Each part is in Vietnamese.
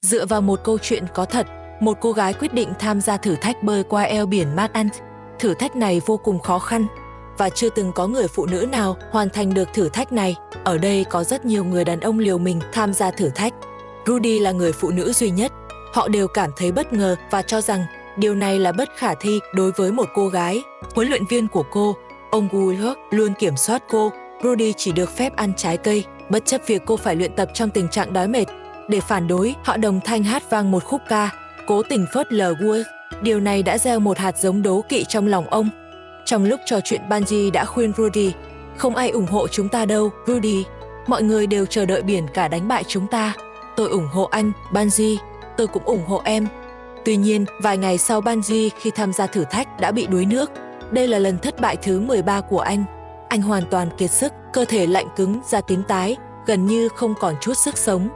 Dựa vào một câu chuyện có thật, một cô gái quyết định tham gia thử thách bơi qua eo biển Mát-Ant. Thử thách này vô cùng khó khăn và chưa từng có người phụ nữ nào hoàn thành được thử thách này. Ở đây có rất nhiều người đàn ông liều mình tham gia thử thách. Rudy là người phụ nữ duy nhất. Họ đều cảm thấy bất ngờ và cho rằng điều này là bất khả thi đối với một cô gái. Huấn luyện viên của cô, ông Woolworth, luôn kiểm soát cô. Rudy chỉ được phép ăn trái cây, bất chấp việc cô phải luyện tập trong tình trạng đói mệt. Để phản đối, họ đồng thanh hát vang một khúc ca, cố tình phớt lờ Woolworth. Điều này đã gieo một hạt giống đố kỵ trong lòng ông. Trong lúc trò chuyện, Bungie đã khuyên Rudy, không ai ủng hộ chúng ta đâu, Rudy. Mọi người đều chờ đợi biển cả đánh bại chúng ta. Tôi ủng hộ anh, Bungie. Tôi cũng ủng hộ em. Tuy nhiên, vài ngày sau, Bungie khi tham gia thử thách đã bị đuối nước. Đây là lần thất bại thứ 13 của anh. Anh hoàn toàn kiệt sức, cơ thể lạnh cứng, da tím tái, gần như không còn chút sức sống.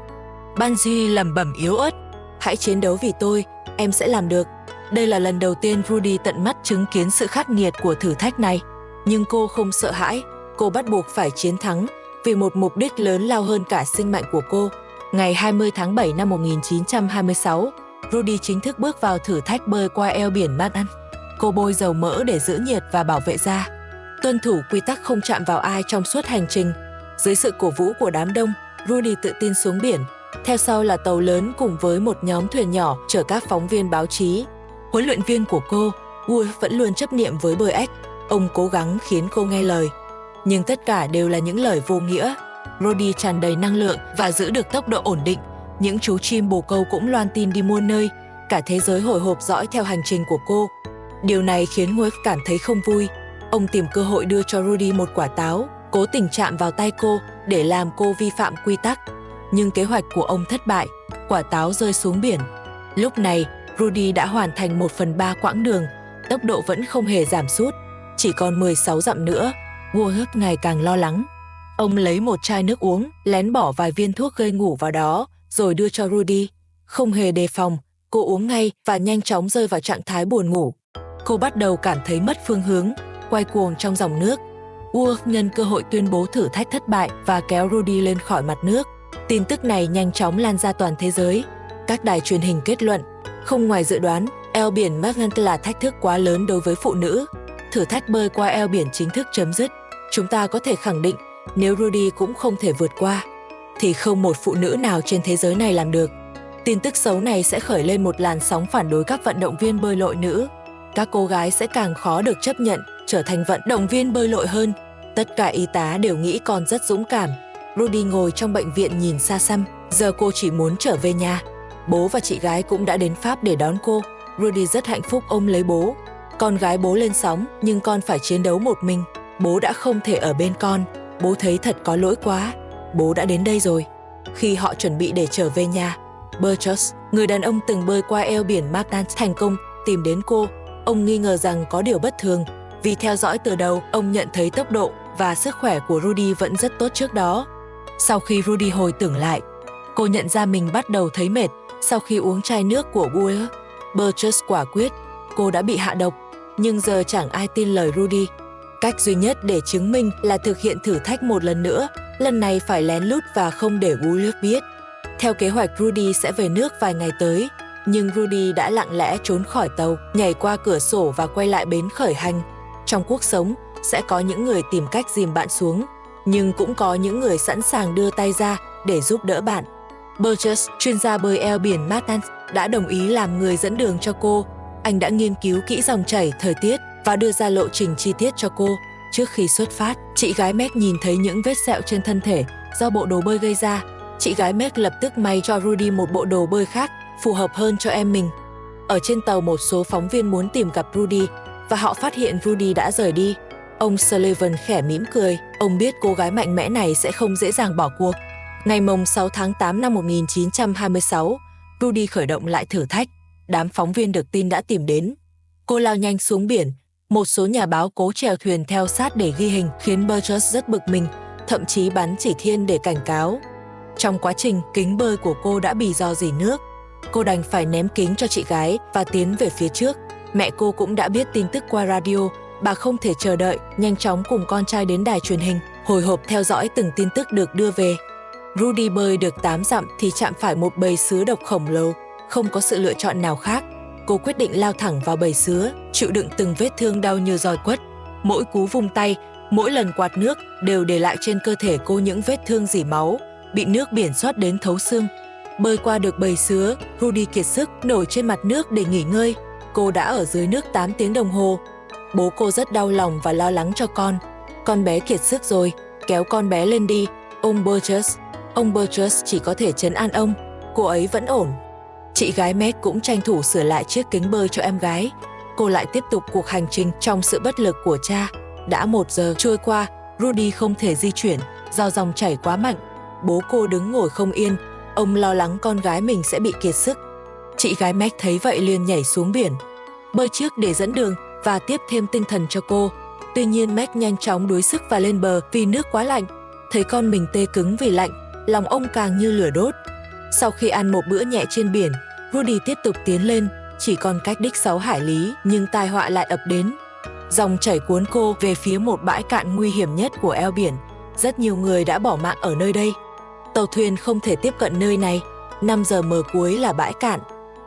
Bungie lẩm bẩm yếu ớt, hãy chiến đấu vì tôi, em sẽ làm được. Đây là lần đầu tiên Rudy tận mắt chứng kiến sự khắc nghiệt của thử thách này. Nhưng cô không sợ hãi, cô bắt buộc phải chiến thắng vì một mục đích lớn lao hơn cả sinh mệnh của cô. Ngày 20 tháng 7 năm 1926, Rudy chính thức bước vào thử thách bơi qua eo biển Mát-Ant. Cô bôi dầu mỡ để giữ nhiệt và bảo vệ da. Tuân thủ quy tắc không chạm vào ai trong suốt hành trình. Dưới sự cổ vũ của đám đông, Rudy tự tin xuống biển. Theo sau là tàu lớn cùng với một nhóm thuyền nhỏ chở các phóng viên báo chí. Huấn luyện viên của cô, Woolworth, vẫn luôn chấp niệm với bơi ếch. Ông cố gắng khiến cô nghe lời. Nhưng tất cả đều là những lời vô nghĩa. Rudy tràn đầy năng lượng và giữ được tốc độ ổn định. Những chú chim bồ câu cũng loan tin đi muôn nơi. Cả thế giới hồi hộp dõi theo hành trình của cô. Điều này khiến Woolworth cảm thấy không vui. Ông tìm cơ hội đưa cho Rudy một quả táo, cố tình chạm vào tay cô để làm cô vi phạm quy tắc. Nhưng kế hoạch của ông thất bại, quả táo rơi xuống biển. Lúc này, Rudy đã hoàn thành 1/3 quãng đường, tốc độ vẫn không hề giảm sút, chỉ còn 16 dặm nữa. Woolworth ngày càng lo lắng. Ông lấy một chai nước uống, lén bỏ vài viên thuốc gây ngủ vào đó, rồi đưa cho Rudy. Không hề đề phòng, cô uống ngay và nhanh chóng rơi vào trạng thái buồn ngủ. Cô bắt đầu cảm thấy mất phương hướng, quay cuồng trong dòng nước. Woolworth nhân cơ hội tuyên bố thử thách thất bại và kéo Rudy lên khỏi mặt nước. Tin tức này nhanh chóng lan ra toàn thế giới. Các đài truyền hình kết luận, không ngoài dự đoán, eo biển Mát-Ant là thách thức quá lớn đối với phụ nữ. Thử thách bơi qua eo biển chính thức chấm dứt. Chúng ta có thể khẳng định, nếu Rudy cũng không thể vượt qua, thì không một phụ nữ nào trên thế giới này làm được. Tin tức xấu này sẽ khởi lên một làn sóng phản đối các vận động viên bơi lội nữ. Các cô gái sẽ càng khó được chấp nhận trở thành vận động viên bơi lội hơn. Tất cả y tá đều nghĩ con rất dũng cảm. Rudy ngồi trong bệnh viện nhìn xa xăm, giờ cô chỉ muốn trở về nhà. Bố và chị gái cũng đã đến Pháp để đón cô. Rudy rất hạnh phúc ôm lấy bố. Con gái bố lên sóng, nhưng con phải chiến đấu một mình. Bố đã không thể ở bên con. Bố thấy thật có lỗi quá. Bố đã đến đây rồi. Khi họ chuẩn bị để trở về nhà, Burgess, người đàn ông từng bơi qua eo biển Mát-Ant thành công, tìm đến cô. Ông nghi ngờ rằng có điều bất thường. Vì theo dõi từ đầu, ông nhận thấy tốc độ và sức khỏe của Rudy vẫn rất tốt trước đó. Sau khi Rudy hồi tưởng lại, cô nhận ra mình bắt đầu thấy mệt sau khi uống chai nước của Woolworth. Burgess quả quyết, cô đã bị hạ độc, nhưng giờ chẳng ai tin lời Rudy. Cách duy nhất để chứng minh là thực hiện thử thách một lần nữa, lần này phải lén lút và không để Woolworth biết. Theo kế hoạch, Rudy sẽ về nước vài ngày tới, nhưng Rudy đã lặng lẽ trốn khỏi tàu, nhảy qua cửa sổ và quay lại bến khởi hành. Trong cuộc sống, sẽ có những người tìm cách dìm bạn xuống, nhưng cũng có những người sẵn sàng đưa tay ra để giúp đỡ bạn. Burgess, chuyên gia bơi eo biển Mát-Ant, đã đồng ý làm người dẫn đường cho cô. Anh đã nghiên cứu kỹ dòng chảy, thời tiết và đưa ra lộ trình chi tiết cho cô. Trước khi xuất phát, chị gái Meg nhìn thấy những vết sẹo trên thân thể do bộ đồ bơi gây ra. Chị gái Meg lập tức may cho Rudy một bộ đồ bơi khác, phù hợp hơn cho em mình. Ở trên tàu, một số phóng viên muốn tìm gặp Rudy và họ phát hiện Rudy đã rời đi. Ông Sullivan khẽ mỉm cười, ông biết cô gái mạnh mẽ này sẽ không dễ dàng bỏ cuộc. Ngày 6 tháng 8 năm 1926, Rudy khởi động lại thử thách. Đám phóng viên được tin đã tìm đến. Cô lao nhanh xuống biển. Một số nhà báo cố chèo thuyền theo sát để ghi hình, khiến Burgess rất bực mình, thậm chí bắn chỉ thiên để cảnh cáo. Trong quá trình, kính bơi của cô đã bị rò rỉ nước. Cô đành phải ném kính cho chị gái và tiến về phía trước. Mẹ cô cũng đã biết tin tức qua radio. Bà không thể chờ đợi, nhanh chóng cùng con trai đến đài truyền hình, hồi hộp theo dõi từng tin tức được đưa về. Rudy bơi được 8 dặm thì chạm phải một bầy sứa độc khổng lồ, không có sự lựa chọn nào khác. Cô quyết định lao thẳng vào bầy sứa, chịu đựng từng vết thương đau như roi quất. Mỗi cú vung tay, mỗi lần quạt nước đều để lại trên cơ thể cô những vết thương rỉ máu, bị nước biển xoát đến thấu xương. Bơi qua được bầy sứa, Rudy kiệt sức nổi trên mặt nước để nghỉ ngơi. Cô đã ở dưới nước 8 tiếng đồng hồ. Bố cô rất đau lòng và lo lắng cho con. Con bé kiệt sức rồi, kéo con bé lên đi, ông Burgess. Ông Burgess chỉ có thể trấn an ông, cô ấy vẫn ổn. Chị gái Meg cũng tranh thủ sửa lại chiếc kính bơi cho em gái. Cô lại tiếp tục cuộc hành trình trong sự bất lực của cha. Đã 1 giờ trôi qua, Rudy không thể di chuyển do dòng chảy quá mạnh. Bố cô đứng ngồi không yên, ông lo lắng con gái mình sẽ bị kiệt sức. Chị gái Meg thấy vậy liền nhảy xuống biển, bơi trước để dẫn đường và tiếp thêm tinh thần cho cô. Tuy nhiên Meg nhanh chóng đuối sức và lên bờ vì nước quá lạnh. Thấy con mình tê cứng vì lạnh, lòng ông càng như lửa đốt. Sau khi ăn một bữa nhẹ trên biển, Rudy tiếp tục tiến lên, chỉ còn cách đích 6 hải lý nhưng tai họa lại ập đến. Dòng chảy cuốn cô về phía một bãi cạn nguy hiểm nhất của eo biển. Rất nhiều người đã bỏ mạng ở nơi đây. Tàu thuyền không thể tiếp cận nơi này. 5 giờ mờ cuối là bãi cạn.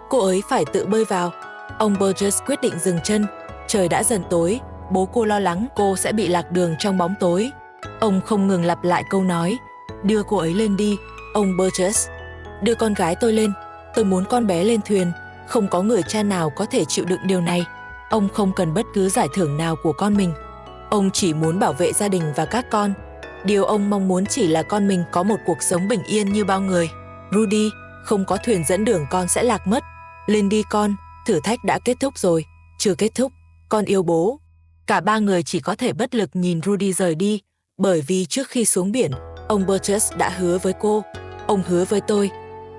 Cô ấy phải tự bơi vào. Ông Burgess quyết định dừng chân. Trời đã dần tối, bố cô lo lắng cô sẽ bị lạc đường trong bóng tối. Ông không ngừng lặp lại câu nói, đưa cô ấy lên đi, ông Burgess. Đưa con gái tôi lên, tôi muốn con bé lên thuyền. Không có người cha nào có thể chịu đựng điều này. Ông không cần bất cứ giải thưởng nào của con mình. Ông chỉ muốn bảo vệ gia đình và các con. Điều ông mong muốn chỉ là con mình có một cuộc sống bình yên như bao người. Rudy, không có thuyền dẫn đường con sẽ lạc mất. Lên đi con, thử thách đã kết thúc rồi. Chưa kết thúc, con yêu bố. Cả 3 người chỉ có thể bất lực nhìn Rudy rời đi, bởi vì trước khi xuống biển, ông Burgess đã hứa với cô. Ông hứa với tôi,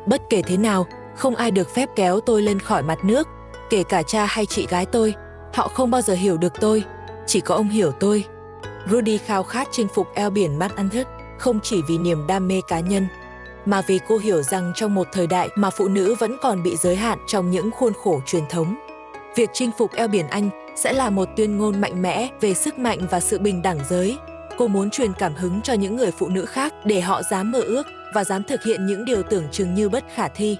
bất kể thế nào, không ai được phép kéo tôi lên khỏi mặt nước, kể cả cha hay chị gái tôi. Họ không bao giờ hiểu được tôi, chỉ có ông hiểu tôi. Rudy khao khát chinh phục eo biển Atlantic, không chỉ vì niềm đam mê cá nhân, mà vì cô hiểu rằng trong một thời đại mà phụ nữ vẫn còn bị giới hạn trong những khuôn khổ truyền thống, việc chinh phục eo biển Anh sẽ là một tuyên ngôn mạnh mẽ về sức mạnh và sự bình đẳng giới. Cô muốn truyền cảm hứng cho những người phụ nữ khác để họ dám mơ ước và dám thực hiện những điều tưởng chừng như bất khả thi.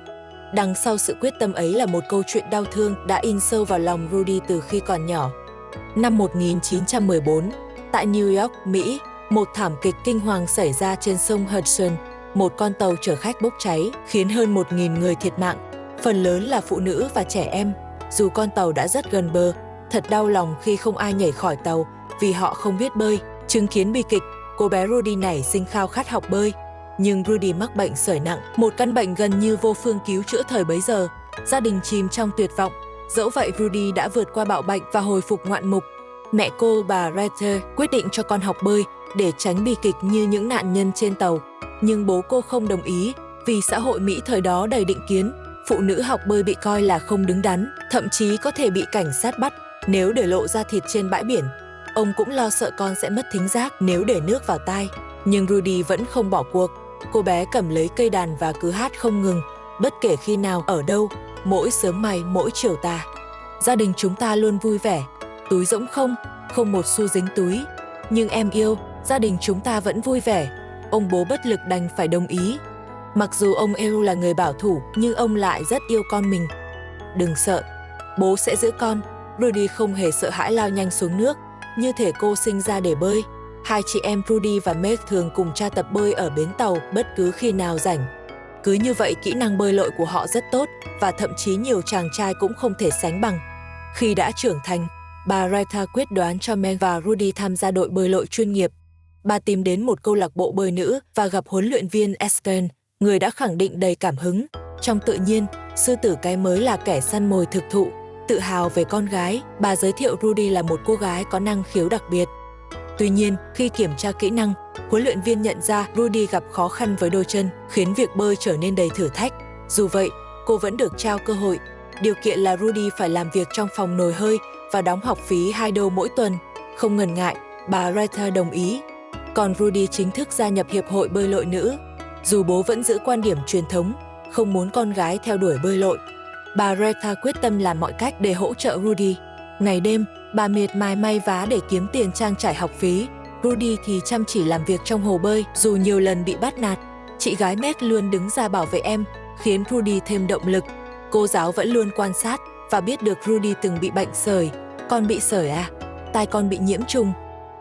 Đằng sau sự quyết tâm ấy là một câu chuyện đau thương đã in sâu vào lòng Rudy từ khi còn nhỏ. Năm 1914, tại New York, Mỹ, một thảm kịch kinh hoàng xảy ra trên sông Hudson. Một con tàu chở khách bốc cháy khiến hơn 1.000 người thiệt mạng, phần lớn là phụ nữ và trẻ em. Dù con tàu đã rất gần bờ, thật đau lòng khi không ai nhảy khỏi tàu vì họ không biết bơi. Chứng kiến bi kịch, cô bé Rudy nảy sinh khao khát học bơi. Nhưng Rudy mắc bệnh sởi nặng, một căn bệnh gần như vô phương cứu chữa thời bấy giờ. Gia đình chìm trong tuyệt vọng. Dẫu vậy, Rudy đã vượt qua bạo bệnh và hồi phục ngoạn mục. Mẹ cô, bà Reiter, quyết định cho con học bơi để tránh bi kịch như những nạn nhân trên tàu. Nhưng bố cô không đồng ý vì xã hội Mỹ thời đó đầy định kiến. Phụ nữ học bơi bị coi là không đứng đắn, thậm chí có thể bị cảnh sát bắt nếu để lộ da thịt trên bãi biển. Ông cũng lo sợ con sẽ mất thính giác nếu để nước vào tai. Nhưng Rudy vẫn không bỏ cuộc. Cô bé cầm lấy cây đàn và cứ hát không ngừng, bất kể khi nào, ở đâu, mỗi sớm mai, mỗi chiều tà. Gia đình chúng ta luôn vui vẻ, túi rỗng không một xu dính túi. Nhưng em yêu, gia đình chúng ta vẫn vui vẻ. Ông bố bất lực đành phải đồng ý. Mặc dù ông yêu là người bảo thủ, nhưng ông lại rất yêu con mình. Đừng sợ, bố sẽ giữ con. Rudy không hề sợ hãi lao nhanh xuống nước, như thể cô sinh ra để bơi. Hai chị em Rudy và Meg thường cùng cha tập bơi ở bến tàu bất cứ khi nào rảnh. Cứ như vậy, kỹ năng bơi lội của họ rất tốt và thậm chí nhiều chàng trai cũng không thể sánh bằng. Khi đã trưởng thành, bà Rita quyết đoán cho Meg và Rudy tham gia đội bơi lội chuyên nghiệp. Bà tìm đến một câu lạc bộ bơi nữ và gặp huấn luyện viên Esken, người đã khẳng định đầy cảm hứng. Trong tự nhiên, sư tử cái mới là kẻ săn mồi thực thụ. Tự hào về con gái, bà giới thiệu Rudy là một cô gái có năng khiếu đặc biệt. Tuy nhiên, khi kiểm tra kỹ năng, huấn luyện viên nhận ra Rudy gặp khó khăn với đôi chân, khiến việc bơi trở nên đầy thử thách. Dù vậy, cô vẫn được trao cơ hội. Điều kiện là Rudy phải làm việc trong phòng nồi hơi và đóng học phí $2 mỗi tuần. Không ngần ngại, bà Rita đồng ý. Còn Rudy chính thức gia nhập hiệp hội bơi lội nữ. Dù bố vẫn giữ quan điểm truyền thống, không muốn con gái theo đuổi bơi lội, bà Rita quyết tâm làm mọi cách để hỗ trợ Rudy. Ngày đêm, bà miệt mài may vá để kiếm tiền trang trải học phí. Rudy thì chăm chỉ làm việc trong hồ bơi, dù nhiều lần bị bắt nạt. Chị gái Meg luôn đứng ra bảo vệ em, khiến Rudy thêm động lực. Cô giáo vẫn luôn quan sát và biết được Rudy từng bị bệnh sởi. Con bị sởi à? Tai con bị nhiễm trùng.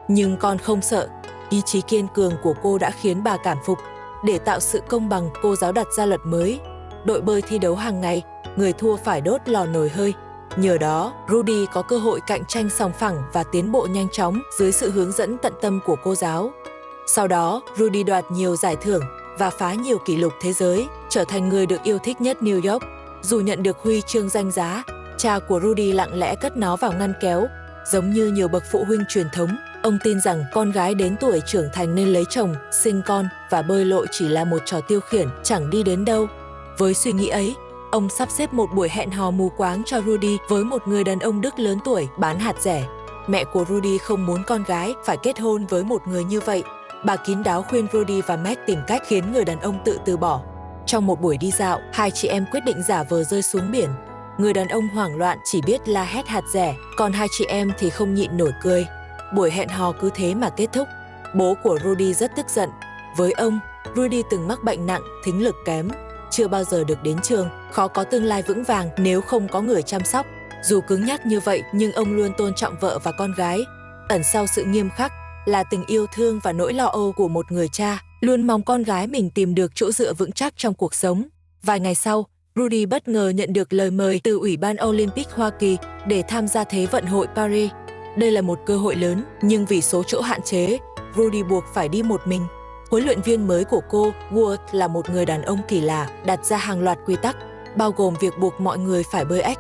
Nhưng con không sợ. Ý chí kiên cường của cô đã khiến bà cảm phục. Để tạo sự công bằng, cô giáo đặt ra luật mới. Đội bơi thi đấu hàng ngày, người thua phải đốt lò nồi hơi. Nhờ đó, Rudy có cơ hội cạnh tranh sòng phẳng và tiến bộ nhanh chóng dưới sự hướng dẫn tận tâm của cô giáo. Sau đó, Rudy đoạt nhiều giải thưởng và phá nhiều kỷ lục thế giới, trở thành người được yêu thích nhất New York. Dù nhận được huy chương danh giá, cha của Rudy lặng lẽ cất nó vào ngăn kéo. Giống như nhiều bậc phụ huynh truyền thống, ông tin rằng con gái đến tuổi trưởng thành nên lấy chồng, sinh con và bơi lội chỉ là một trò tiêu khiển chẳng đi đến đâu. Với suy nghĩ ấy, ông sắp xếp một buổi hẹn hò mù quáng cho Rudy với một người đàn ông Đức lớn tuổi bán hạt rẻ. Mẹ của Rudy không muốn con gái phải kết hôn với một người như vậy. Bà kín đáo khuyên Rudy và Meg tìm cách khiến người đàn ông từ bỏ. Trong một buổi đi dạo, hai chị em quyết định giả vờ rơi xuống biển. Người đàn ông hoảng loạn chỉ biết la hét hạt rẻ, còn hai chị em thì không nhịn nổi cười. Buổi hẹn hò cứ thế mà kết thúc. Bố của Rudy rất tức giận. Với ông, Rudy từng mắc bệnh nặng, thính lực kém, chưa bao giờ được đến trường, khó có tương lai vững vàng nếu không có người chăm sóc. Dù cứng nhắc như vậy nhưng ông luôn tôn trọng vợ và con gái. Ẩn sau sự nghiêm khắc là tình yêu thương và nỗi lo âu của một người cha, luôn mong con gái mình tìm được chỗ dựa vững chắc trong cuộc sống. Vài ngày sau, Rudy bất ngờ nhận được lời mời từ Ủy ban Olympic Hoa Kỳ để tham gia Thế vận hội Paris. Đây là một cơ hội lớn, nhưng vì số chỗ hạn chế, Rudy buộc phải đi một mình. Huấn luyện viên mới của cô, Ward, là một người đàn ông kỳ lạ, đặt ra hàng loạt quy tắc, bao gồm việc buộc mọi người phải bơi ếch.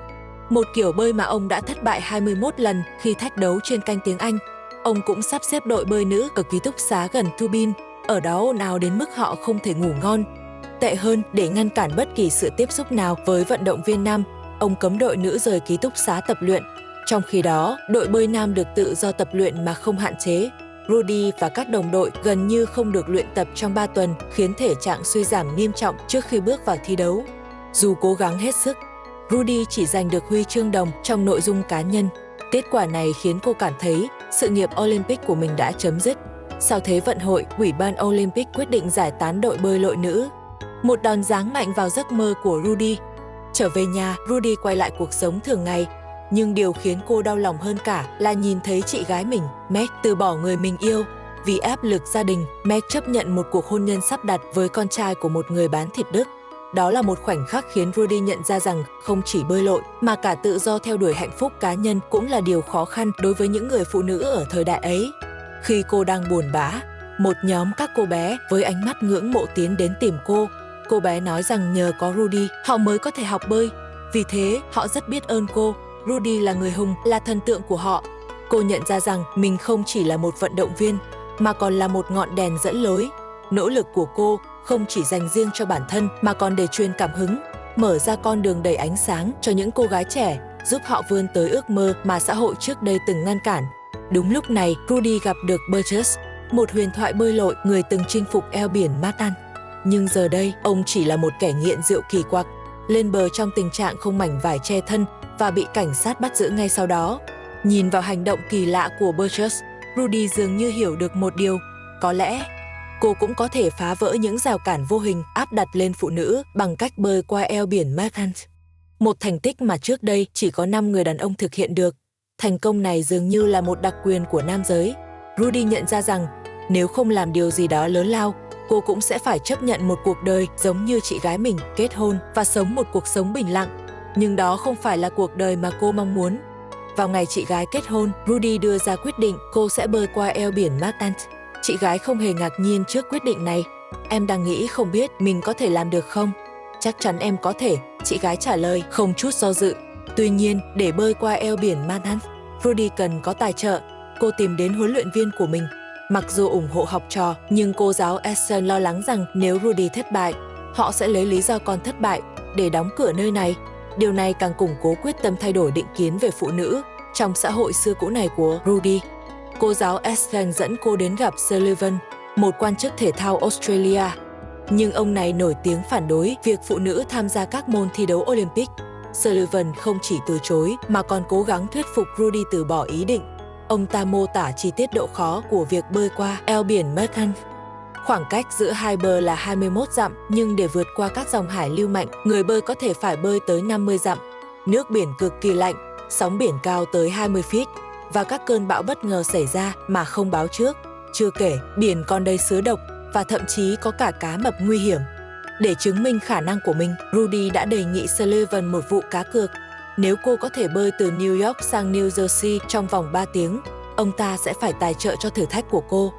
Một kiểu bơi mà ông đã thất bại 21 lần khi thách đấu trên kênh tiếng Anh. Ông cũng sắp xếp đội bơi nữ ở ký túc xá gần Tubin, ở đó ồn ào đến mức họ không thể ngủ ngon. Tệ hơn, để ngăn cản bất kỳ sự tiếp xúc nào với vận động viên nam, ông cấm đội nữ rời ký túc xá tập luyện. Trong khi đó, đội bơi nam được tự do tập luyện mà không hạn chế. Rudy và các đồng đội gần như không được luyện tập trong 3 tuần, khiến thể trạng suy giảm nghiêm trọng trước khi bước vào thi đấu. Dù cố gắng hết sức, Rudy chỉ giành được huy chương đồng trong nội dung cá nhân. Kết quả này khiến cô cảm thấy sự nghiệp Olympic của mình đã chấm dứt. Sau Thế vận hội, Ủy ban Olympic quyết định giải tán đội bơi lội nữ. Một đòn giáng mạnh vào giấc mơ của Rudy. Trở về nhà, Rudy quay lại cuộc sống thường ngày. Nhưng điều khiến cô đau lòng hơn cả là nhìn thấy chị gái mình, Meg, từ bỏ người mình yêu. Vì áp lực gia đình, Meg chấp nhận một cuộc hôn nhân sắp đặt với con trai của một người bán thịt Đức. Đó là một khoảnh khắc khiến Rudy nhận ra rằng không chỉ bơi lội, mà cả tự do theo đuổi hạnh phúc cá nhân cũng là điều khó khăn đối với những người phụ nữ ở thời đại ấy. Khi cô đang buồn bã, một nhóm các cô bé với ánh mắt ngưỡng mộ tiến đến tìm cô. Cô bé nói rằng nhờ có Rudy, họ mới có thể học bơi. Vì thế, họ rất biết ơn cô. Rudy là người hùng, là thần tượng của họ. Cô nhận ra rằng mình không chỉ là một vận động viên, mà còn là một ngọn đèn dẫn lối. Nỗ lực của cô không chỉ dành riêng cho bản thân mà còn để truyền cảm hứng, mở ra con đường đầy ánh sáng cho những cô gái trẻ, giúp họ vươn tới ước mơ mà xã hội trước đây từng ngăn cản. Đúng lúc này, Rudy gặp được Burgess, một huyền thoại bơi lội người từng chinh phục eo biển Manhattan. Nhưng giờ đây, ông chỉ là một kẻ nghiện rượu kỳ quặc, lên bờ trong tình trạng không mảnh vải che thân và bị cảnh sát bắt giữ ngay sau đó. Nhìn vào hành động kỳ lạ của Burgess, Rudy dường như hiểu được một điều, có lẽ cô cũng có thể phá vỡ những rào cản vô hình áp đặt lên phụ nữ bằng cách bơi qua eo biển Manhattan. Một thành tích mà trước đây chỉ có 5 người đàn ông thực hiện được. Thành công này dường như là một đặc quyền của nam giới. Rudy nhận ra rằng nếu không làm điều gì đó lớn lao, cô cũng sẽ phải chấp nhận một cuộc đời giống như chị gái mình, kết hôn và sống một cuộc sống bình lặng. Nhưng đó không phải là cuộc đời mà cô mong muốn. Vào ngày chị gái kết hôn, Rudy đưa ra quyết định cô sẽ bơi qua eo biển Manhattan. Chị gái không hề ngạc nhiên trước quyết định này. Em đang nghĩ không biết mình có thể làm được không? Chắc chắn em có thể, chị gái trả lời không chút do dự. Tuy nhiên, để bơi qua eo biển Manhattan, Rudy cần có tài trợ. Cô tìm đến huấn luyện viên của mình. Mặc dù ủng hộ học trò, nhưng cô giáo Esther lo lắng rằng nếu Rudy thất bại, họ sẽ lấy lý do con thất bại để đóng cửa nơi này. Điều này càng củng cố quyết tâm thay đổi định kiến về phụ nữ trong xã hội xưa cũ này của Rudy. Cô giáo Esther dẫn cô đến gặp Sullivan, một quan chức thể thao Australia. Nhưng ông này nổi tiếng phản đối việc phụ nữ tham gia các môn thi đấu Olympic. Sullivan không chỉ từ chối mà còn cố gắng thuyết phục Rudy từ bỏ ý định. Ông ta mô tả chi tiết độ khó của việc bơi qua eo biển Manhattan. Khoảng cách giữa hai bờ là 21 dặm, nhưng để vượt qua các dòng hải lưu mạnh, người bơi có thể phải bơi tới 50 dặm. Nước biển cực kỳ lạnh, sóng biển cao tới 20 feet và các cơn bão bất ngờ xảy ra mà không báo trước. Chưa kể, biển còn đầy sứa độc và thậm chí có cả cá mập nguy hiểm. Để chứng minh khả năng của mình, Rudy đã đề nghị Sullivan một vụ cá cược. Nếu cô có thể bơi từ New York sang New Jersey trong vòng 3 tiếng, ông ta sẽ phải tài trợ cho thử thách của cô.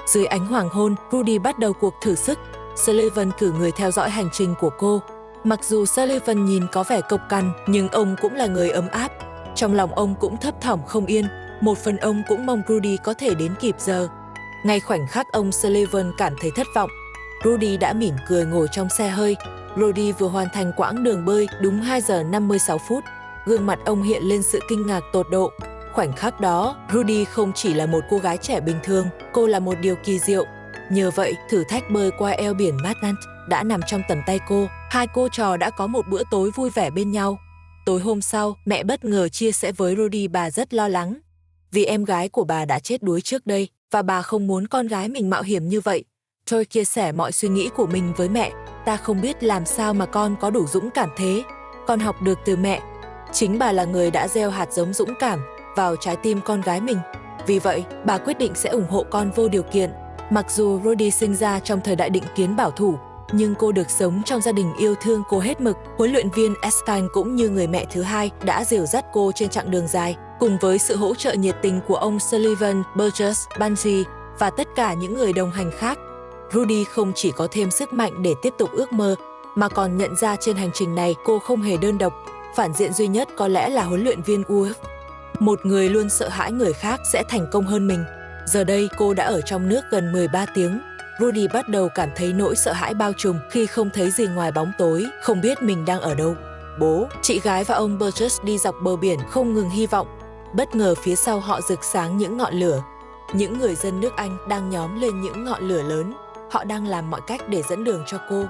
Dưới ánh hoàng hôn, Rudy bắt đầu cuộc thử sức. Sullivan cử người theo dõi hành trình của cô. Mặc dù Sullivan nhìn có vẻ cộc cằn, nhưng ông cũng là người ấm áp. Trong lòng ông cũng thấp thỏm không yên, một phần ông cũng mong Rudy có thể đến kịp giờ. Ngay khoảnh khắc ông Sullivan cảm thấy thất vọng, Rudy đã mỉm cười ngồi trong xe hơi. Rudy vừa hoàn thành quãng đường bơi đúng 2 giờ 56 phút. Gương mặt ông hiện lên sự kinh ngạc tột độ. Khoảnh khắc đó, Rudy không chỉ là một cô gái trẻ bình thường, cô là một điều kỳ diệu. Nhờ vậy, thử thách bơi qua eo biển Manhattan đã nằm trong tầm tay cô. Hai cô trò đã có một bữa tối vui vẻ bên nhau. Tối hôm sau, mẹ bất ngờ chia sẻ với Rudy bà rất lo lắng. Vì em gái của bà đã chết đuối trước đây và bà không muốn con gái mình mạo hiểm như vậy. Troy chia sẻ mọi suy nghĩ của mình với mẹ. Ta không biết làm sao mà con có đủ dũng cảm thế. Con học được từ mẹ. Chính bà là người đã gieo hạt giống dũng cảm vào trái tim con gái mình. Vì vậy, bà quyết định sẽ ủng hộ con vô điều kiện. Mặc dù Rudy sinh ra trong thời đại định kiến bảo thủ, nhưng cô được sống trong gia đình yêu thương cô hết mực. Huấn luyện viên Epstein cũng như người mẹ thứ hai đã dìu dắt cô trên chặng đường dài, cùng với sự hỗ trợ nhiệt tình của ông Sullivan, Burgess, Bungie và tất cả những người đồng hành khác. Rudy không chỉ có thêm sức mạnh để tiếp tục ước mơ, mà còn nhận ra trên hành trình này cô không hề đơn độc. Phản diện duy nhất có lẽ là huấn luyện viên Wolf, một người luôn sợ hãi người khác sẽ thành công hơn mình. Giờ đây cô đã ở trong nước gần 13 tiếng. Rudy bắt đầu cảm thấy nỗi sợ hãi bao trùm khi không thấy gì ngoài bóng tối, không biết mình đang ở đâu. Bố, chị gái và ông Burgess đi dọc bờ biển không ngừng hy vọng. Bất ngờ phía sau họ rực sáng những ngọn lửa. Những người dân nước Anh đang nhóm lên những ngọn lửa lớn. Họ đang làm mọi cách để dẫn đường cho cô.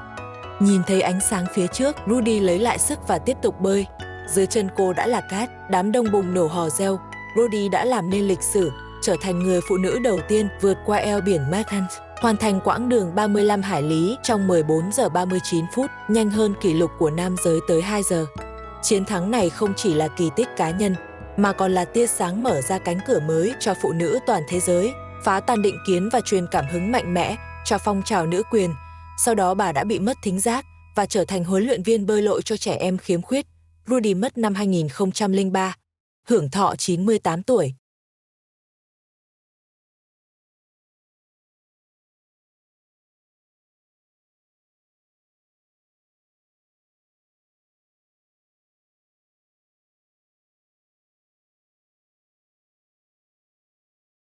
Nhìn thấy ánh sáng phía trước, Rudy lấy lại sức và tiếp tục bơi. Dưới chân cô đã là cát, đám đông bùng nổ hò reo. Rudy đã làm nên lịch sử, trở thành người phụ nữ đầu tiên vượt qua eo biển Manhattan, hoàn thành quãng đường 35 hải lý trong 14 giờ 39 phút, nhanh hơn kỷ lục của nam giới tới 2 giờ. Chiến thắng này không chỉ là kỳ tích cá nhân, mà còn là tia sáng mở ra cánh cửa mới cho phụ nữ toàn thế giới, phá tan định kiến và truyền cảm hứng mạnh mẽ cho phong trào nữ quyền. Sau đó bà đã bị mất thính giác và trở thành huấn luyện viên bơi lội cho trẻ em khiếm khuyết. Rudy mất năm 2003, hưởng thọ 98 tuổi.